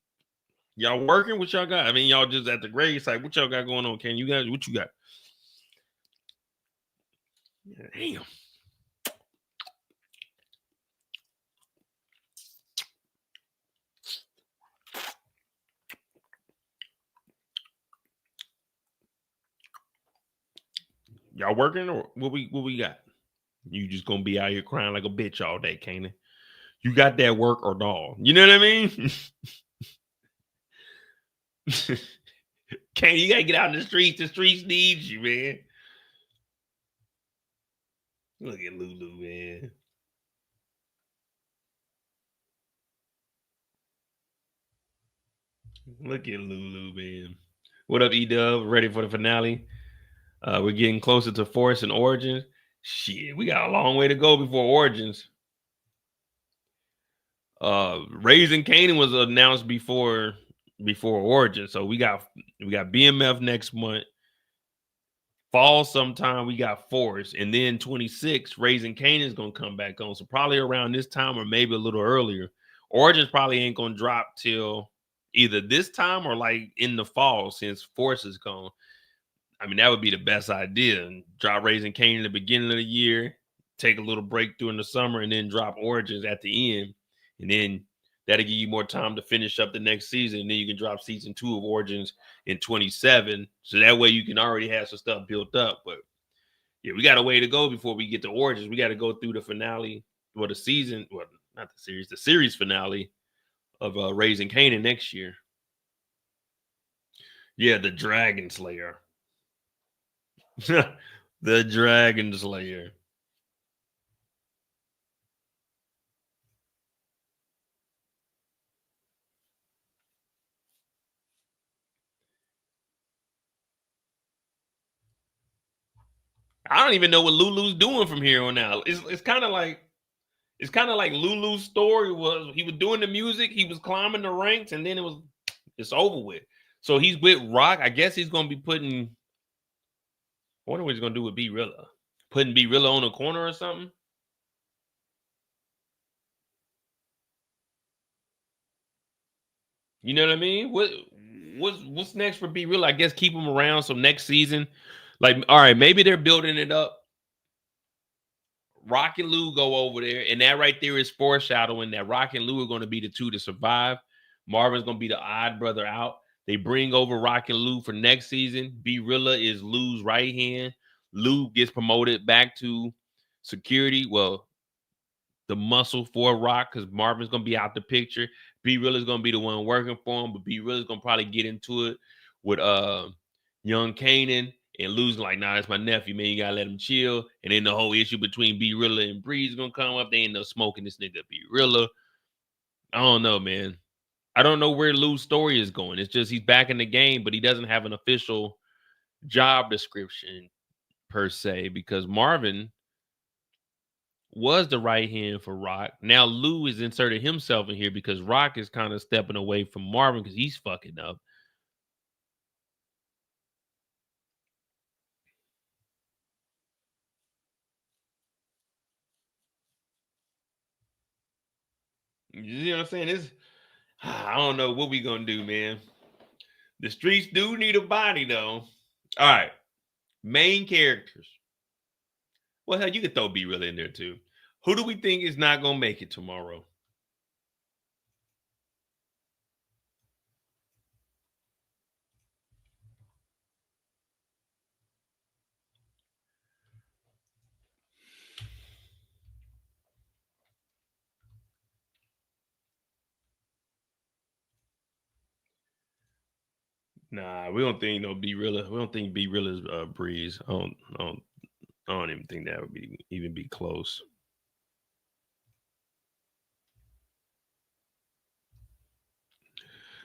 Y'all working? What y'all got? I mean, y'all just at the grave site. What y'all got going on? Can you guys? What you got? Yeah, damn. Y'all working or what we got? You just gonna be out here crying like a bitch all day, Kanan. You got that work or dog. You know what I mean? Kanan, you gotta get out in the streets. The streets need you, man. Look at Lulu, man. Look at Lulu, man. What up, E-Dub? Ready for the finale? We're getting closer to Force and Origins. Shit, we got a long way to go before Origins. Raising Kanan was announced before Origins, so we got BMF next month. Fall sometime we got Force, and then 26 Raising Kanan is gonna come back on. So probably around this time or maybe a little earlier. Origins probably ain't gonna drop till either this time or like in the fall since Force is gone. I mean, that would be the best idea. And drop Raising Kanan in the beginning of the year, take a little break during the summer, and then drop Origins at the end. And then that'll give you more time to finish up the next season. And then you can drop season 2 of Origins in 27. So that way you can already have some stuff built up. But yeah, we got a way to go before we get to Origins. We got to go through the finale, or the season, well, not the series finale of Raising Kanan next year. Yeah, the Dragon Slayer. The Dragon Slayer. I don't even know what Lulu's doing from here on out. It's kind of like Lulu's story was. He was doing the music, he was climbing the ranks, and then it's over with. So he's with Rock. I guess he's gonna be putting. I wonder what he's gonna do with B Rilla. Putting B Rilla on a corner or something. You know what I mean? What's next for B Rilla? I guess keep him around so next season, like, all right, maybe they're building it up. Rock and Lou go over there, and that right there is foreshadowing that Rock and Lou are going to be the two to survive. Marvin's going to be the odd brother out. They bring over Rock and Lou for next season. B Rilla is Lou's right hand. Lou gets promoted back to security. Well, the muscle for Rock, because Marvin's going to be out the picture. B Rilla's going to be the one working for him, but B Rilla's going to probably get into it with young Kanan. And Lou's like, nah, that's my nephew, man. You gotta let him chill. And then the whole issue between B Rilla and Bree's gonna come up. They end up smoking this nigga B Rilla. I don't know, man. I don't know where Lou's story is going. It's just he's back in the game, but he doesn't have an official job description per se, because Marvin was the right hand for Rock. Now Lou has inserted himself in here because Rock is kind of stepping away from Marvin because he's fucking up. You know what I'm saying? I don't know what we gonna do, man. The streets do need a body, though. All right, main characters. Well, hell, you could throw B Rilla in there too. Who do we think is not gonna make it tomorrow? Nah, we don't think no B Rilla. We don't think B Rilla's Breeze. I don't even think that would even be close.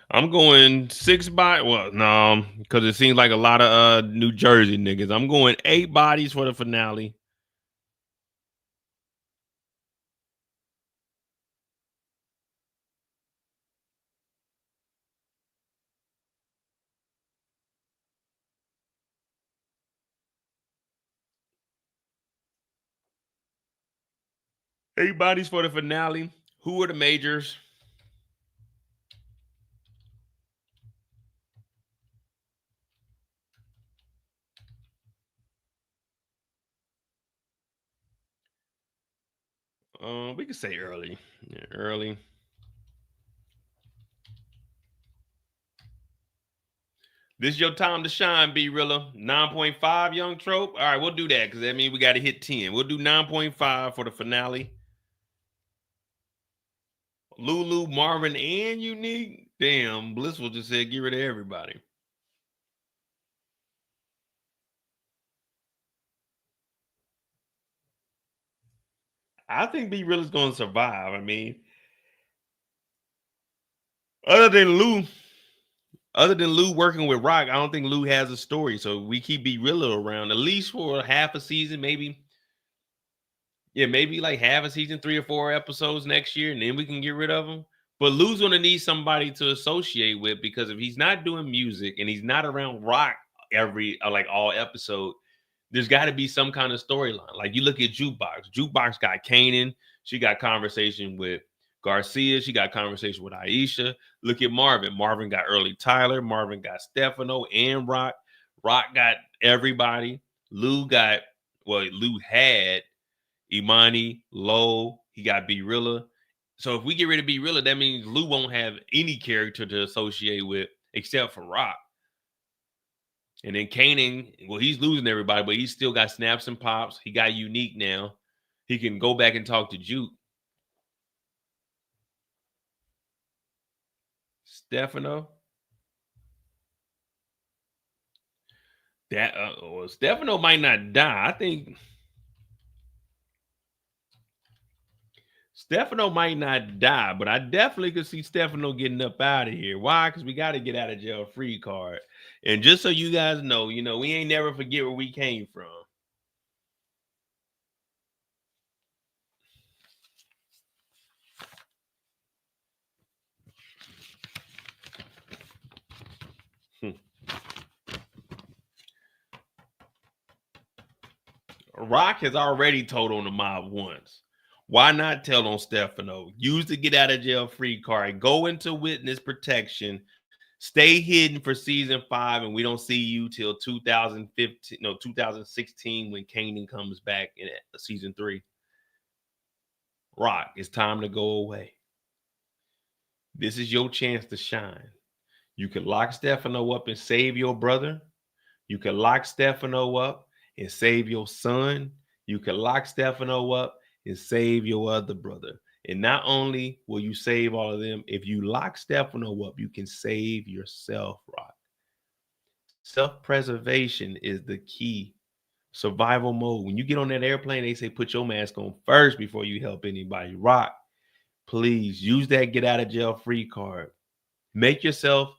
I'm going 6 bodies. Well, no, because it seems like a lot of New Jersey niggas. I'm going 8 bodies for the finale. Eight bodies for the finale. Who are the majors? We could say early. Yeah, early. This is your time to shine, B Rilla. 9.5, Young Trope. All right, we'll do that because that means we got to hit 10. We'll do 9.5 for the finale. Lulu, Marvin, and Unique. Damn, Blissful just said get rid of everybody. I think B Rilla's going to survive. I mean, other than Lou working with Rock, I don't think Lou has a story. So we keep B Rilla around at least for half a season, maybe. Yeah, maybe like half a season, 3 or 4 episodes next year, and then we can get rid of him. But Lou's going to need somebody to associate with, because if he's not doing music and he's not around Rock every like all episode, there's got to be some kind of storyline. Like you look at Jukebox. Jukebox got Kanan. She got conversation with Garcia. She got conversation with Aisha. Look at Marvin. Marvin got early Tyler. Marvin got Stefano and Rock. Rock got everybody. Lou had Imani, Low. He got B Rilla. So if we get rid of B Rilla, that means Lou won't have any character to associate with except for Rock. And then Kanan, well, he's losing everybody, but he's still got snaps and pops. He got Unique now. He can go back and talk to Juke. Stefano. Stefano might not die. I think Stefano might not die, but I definitely could see Stefano getting up out of here. Why? Because we got to get out of jail free card. And just so you guys know, we ain't never forget where we came from. Rock has already told on the mob once. Why not tell on Stefano? Use the get out of jail free card. Go into witness protection. Stay hidden for season 5, and we don't see you till 2016 when Kanan comes back in season 3. Rock, it's time to go away. This is your chance to shine. You can lock Stefano up and save your brother. You can lock Stefano up and save your son. You can lock Stefano up and save your other brother. And not only will you save all of them, if you lock Stefano up, you can save yourself, Rock. Self-preservation is the key. Survival mode. When you get on that airplane, they say put your mask on first before you help anybody. Rock, please use that get out of jail free card. Make yourself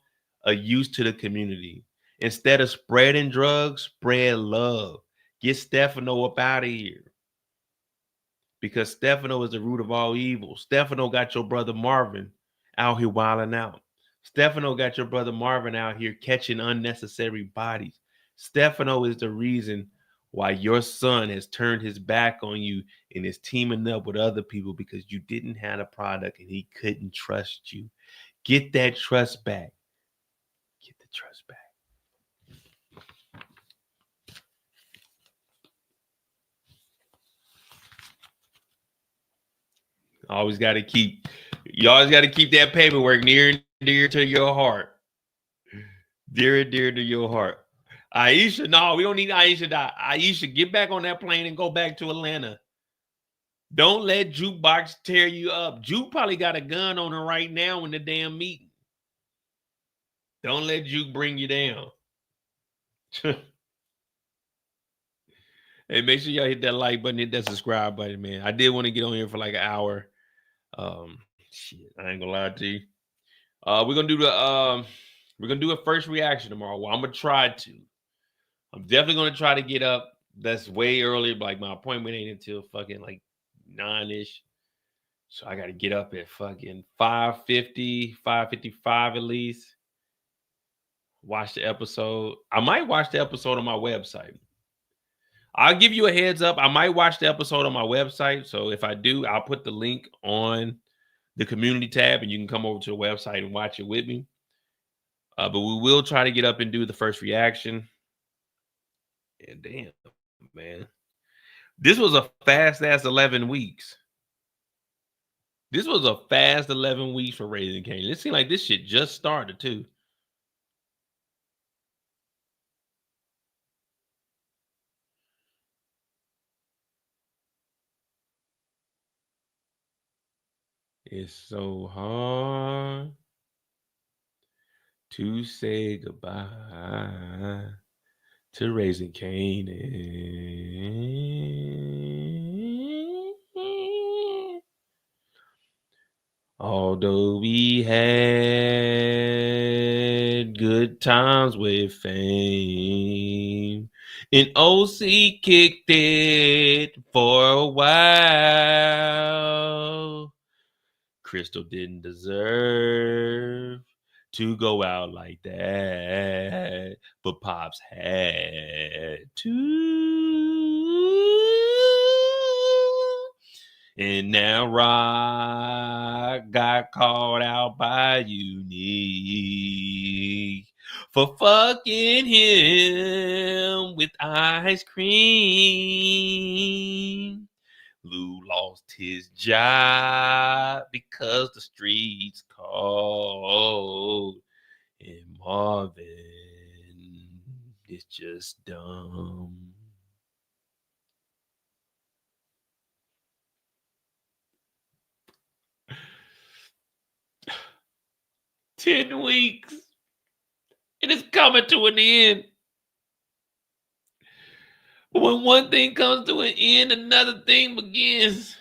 a use to the community. Instead of spreading drugs, spread love. Get Stefano up out of here. Because Stefano is the root of all evil. Stefano got your brother Marvin out here wilding out. Stefano got your brother Marvin out here catching unnecessary bodies. Stefano is the reason why your son has turned his back on you and is teaming up with other people because you didn't have a product and he couldn't trust you. Get that trust back. Get the trust back. You always got to keep that paperwork near and dear to your heart. Dear and dear to your heart. Aisha, no, we don't need Aisha to die. Aisha, get back on that plane and go back to Atlanta. Don't let Jukebox tear you up. Juke probably got a gun on her right now in the damn meeting. Don't let Juke bring you down. Hey, make sure y'all hit that like button, hit that subscribe button, man. I did want to get on here for like an hour. Shit, I ain't gonna lie to you. We're gonna do a first reaction tomorrow. Well, I'm gonna try to. I'm definitely gonna try to get up. That's way early. Like my appointment ain't until fucking like 9-ish. So I gotta get up at fucking 5:50, 5:55 at least. Watch the episode. I might watch the episode on my website. I'll give you a heads up. I might watch the episode on my website. So if I do, I'll put the link on the community tab and you can come over to the website and watch it with me. But we will try to get up and do the first reaction. And damn, man. This was a fast-ass 11 weeks. This was a fast 11 weeks for Raising Kanan. It seemed like this shit just started, too. It's so hard to say goodbye to raising Kanan. Although we had good times with fame, and OC kicked it for a while. Crystal didn't deserve to go out like that, but Pops had to. And now Rock got called out by Unique for fucking him with ice cream. Lou lost his job because the streets called, and Marvin is just dumb. "10 weeks, and it's coming to an end. When one thing comes to an end, another thing begins.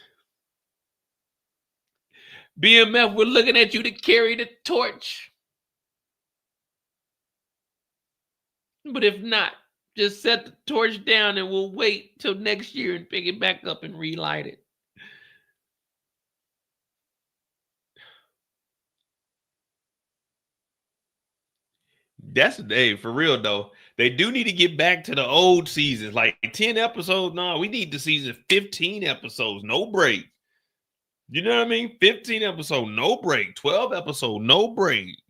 BMF, we're looking at you to carry the torch. But if not, just set the torch down and we'll wait till next year and pick it back up and relight it." That's the day, for real though. They do need to get back to the old seasons, like 10 episodes. No, we need the season 15 episodes, no break. You know what I mean? 15 episodes, no break. 12 episodes, no break.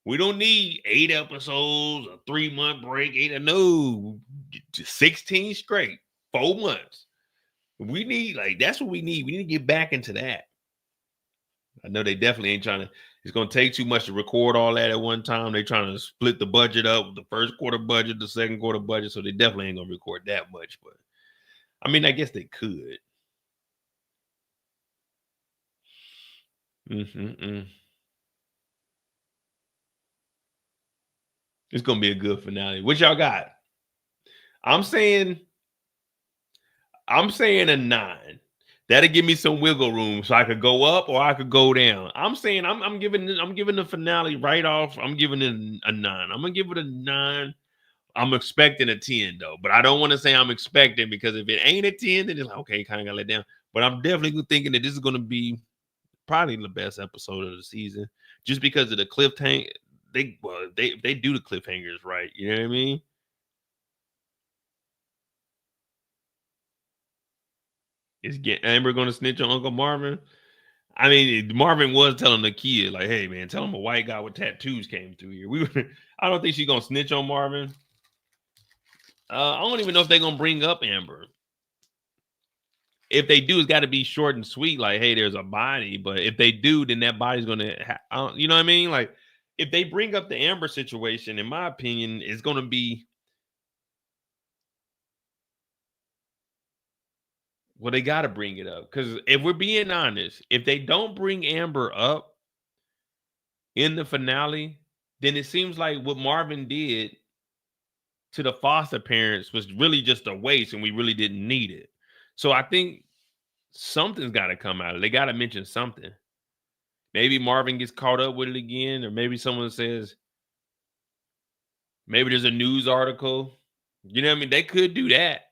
We don't need 8 episodes, a 3-month break. No, 16 straight, 4 months. We need, like, that's what we need. We need to get back into that. I know they definitely ain't trying to. It's going to take too much to record all that at one time. They're trying to split the budget up, the first quarter budget, the second quarter budget. So they definitely ain't going to record that much. But I mean, I guess they could. It's going to be a good finale. What y'all got? I'm saying a 9. That'll give me some wiggle room so I could go up or I could go down. I'm saying I'm giving the finale right off. I'm giving it a 9. I'm gonna give it a 9. I'm expecting a 10 though, but I don't want to say I'm expecting, because if it ain't a 10, then it's like, okay, kind of got let down. But I'm definitely thinking that this is gonna be probably the best episode of the season, just because of the cliffhanger. They do the cliffhangers right. You know what I mean? Is Amber gonna snitch on Uncle Marvin? I mean, Marvin was telling the kid, like, "Hey, man, tell him a white guy with tattoos came through here." I don't think she's gonna snitch on Marvin. I don't even know if they're gonna bring up Amber. If they do, it's got to be short and sweet, like, "Hey, there's a body." But if they do, then that body's gonna, you know what I mean? Like, if they bring up the Amber situation, in my opinion, it's gonna be. Well, they got to bring it up, because if we're being honest, if they don't bring Amber up in the finale, then it seems like what Marvin did to the foster parents was really just a waste, and we really didn't need it. So I think something's got to come out. They got to mention something. Maybe Marvin gets caught up with it again, or maybe someone says, maybe there's a news article. You know what I mean? They could do that.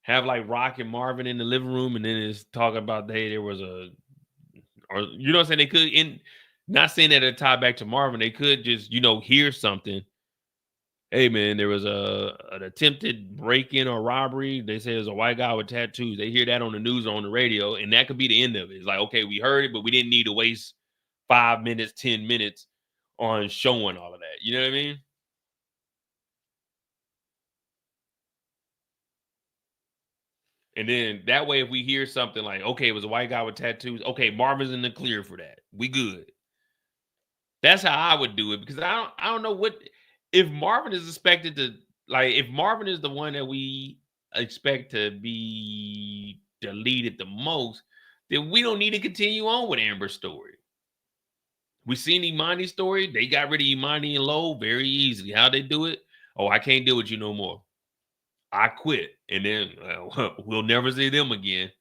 Have like Rock and Marvin in the living room, and then it's talking about, hey, there was a, or you know what I'm saying? They could, not saying that it tie back to Marvin, they could just, hear something. Hey, man, there was an attempted break-in or robbery. They say there's a white guy with tattoos. They hear that on the news or on the radio, and that could be the end of it. It's like, okay, we heard it, but we didn't need to waste 5 minutes, 10 minutes on showing all of that. You know what I mean? And then that way, if we hear something like, okay, it was a white guy with tattoos, okay, Marvin's in the clear for that. We good. That's how I would do it, because I don't know what, if Marvin is expected to, like, if Marvin is the one that we expect to be deleted the most, then we don't need to continue on with Amber's story. We seen Imani's story. They got rid of Imani and Lo very easily. How they do it? Oh, I can't deal with you no more. I quit. And then we'll never see them again.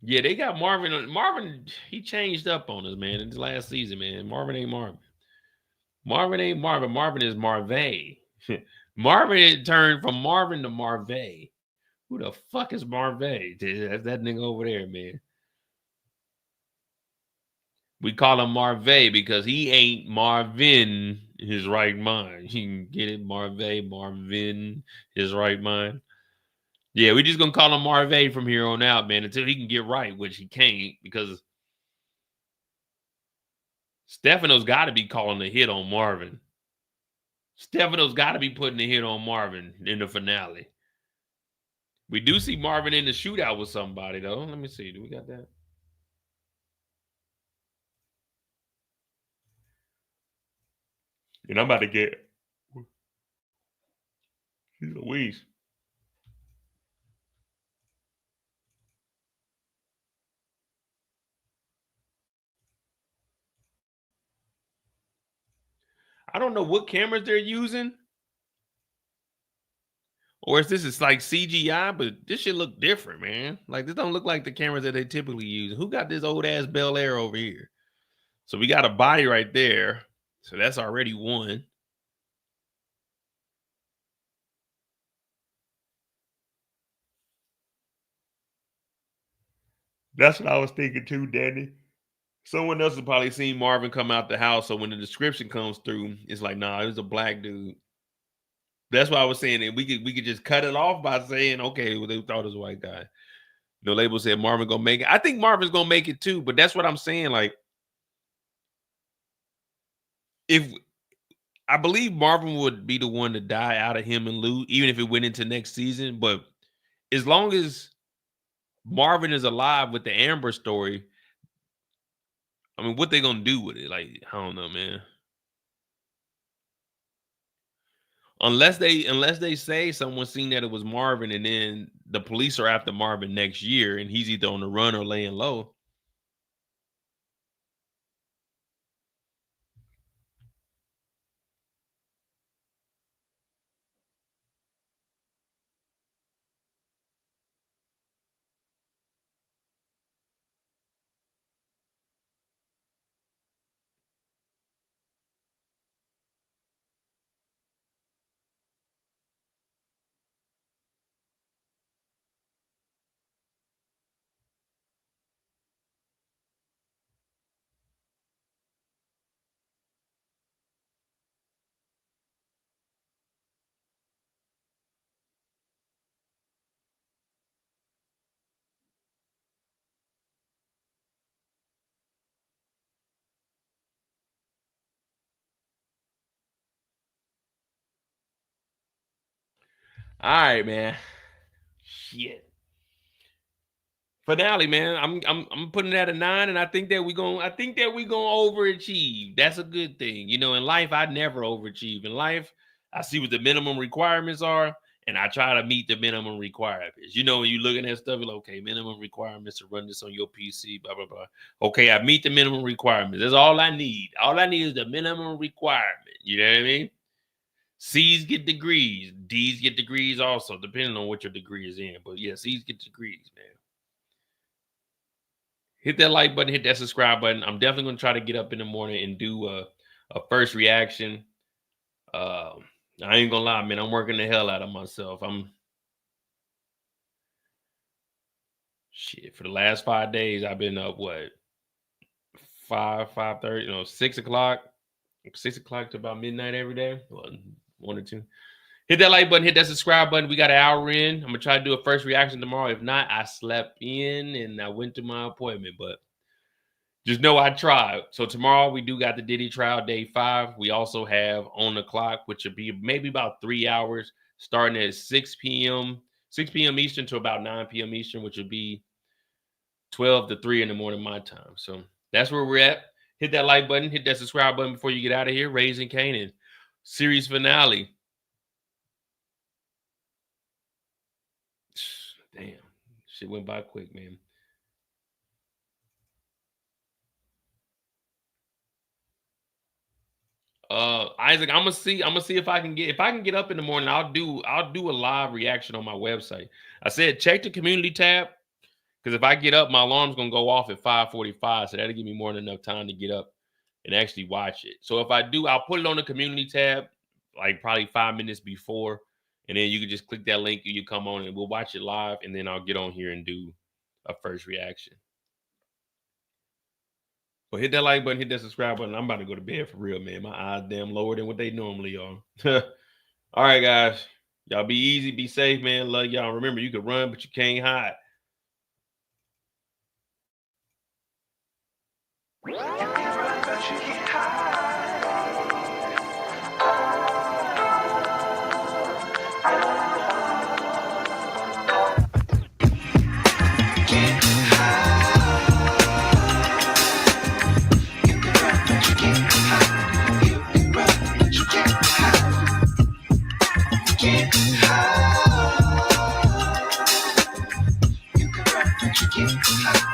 Yeah, they got Marvin. Marvin, he changed up on us, man, in this last season, man. Marvin ain't Marvin. Marvin ain't Marvin. Marvin is Marvin. Marvin turned from Marvin to Marvin. Who the fuck is Marvin? That's that nigga over there, man. We call him Marvin because he ain't Marvin his right mind. You can get it, Marvin his right mind. Yeah, we just gonna call him Marvin from here on out, man, until he can get right, which he can't, because Stefano's got to be calling a hit on Marvin. Stefano's got to be putting a hit on Marvin in the finale. We do see Marvin in the shootout with somebody, though. Let me see. Do we got that? And I'm about to get Louise. I don't know what cameras they're using, or if this is like CGI, but this shit look different, man. Like, this don't look like the cameras that they typically use. Who got this old ass Bel Air over here? So we got a body right there. So that's already one. That's what I was thinking too, Danny. Someone else has probably seen Marvin come out the house, so when the description comes through, it's like, nah, it was a black dude. That's why I was saying that we could just cut it off by saying, okay, well, they thought it was a white guy. No label said Marvin gonna make it. I think Marvin's gonna make it too, but that's what I'm saying. Like, if I believe Marvin would be the one to die out of him and Lou, even if it went into next season. But as long as Marvin is alive with the Amber story, I mean, what they gonna do with it? Like, I don't know, man. Unless they say someone seen that it was Marvin, and then the police are after Marvin next year, and he's either on the run or laying low. All right, man. Shit. Finale, man. I'm putting it at a 9, and I think that we're gonna overachieve. That's a good thing. You know, in life, I never overachieve. In life, I see what the minimum requirements are, and I try to meet the minimum requirements. You know, when you're looking at stuff, you're like, okay, minimum requirements to run this on your PC, blah, blah, blah. Okay, I meet the minimum requirements. That's all I need. All I need is the minimum requirement. You know what I mean? C's get degrees. D's get degrees also, depending on what your degree is in. But yeah, C's get degrees, man. Hit that like button, hit that subscribe button. I'm definitely going to try to get up in the morning and do a first reaction. I ain't going to lie, man. I'm working the hell out of myself. For the last 5 days, I've been up, 5:30, 6 o'clock. 6 o'clock to about midnight every day. Well, 1 or 2. Hit that like button, hit that subscribe button. We got an hour in. I'm going to try to do a first reaction tomorrow. If not, I slept in and I went to my appointment. But just know I tried. So tomorrow we do got the Diddy trial, day 5. We also have On the Clock, which will be maybe about 3 hours, starting at 6 p.m. Eastern to about 9 p.m. Eastern, which would be 12 to 3 in the morning my time. So that's where we're at. Hit that like button, hit that subscribe button before you get out of here. Raising Kanan, series finale. Damn, shit went by quick, man. Isaac, I'm gonna see if I can get up in the morning. I'll do a live reaction on my website. I said check the community tab, because if I get up, my alarm's gonna go off at 5:45, so that'll give me more than enough time to get up and actually watch it. So if I do, I'll put it on the community tab like probably 5 minutes before, and then you can just click that link and you come on and we'll watch it live, and then I'll get on here and do a first reaction. But hit that like button, hit that subscribe button. I'm about to go to bed for real, man. My eyes damn lower than what they normally are. All right, guys. Y'all be easy, be safe, man. Love y'all. Remember, you can run, but you can't hide. You can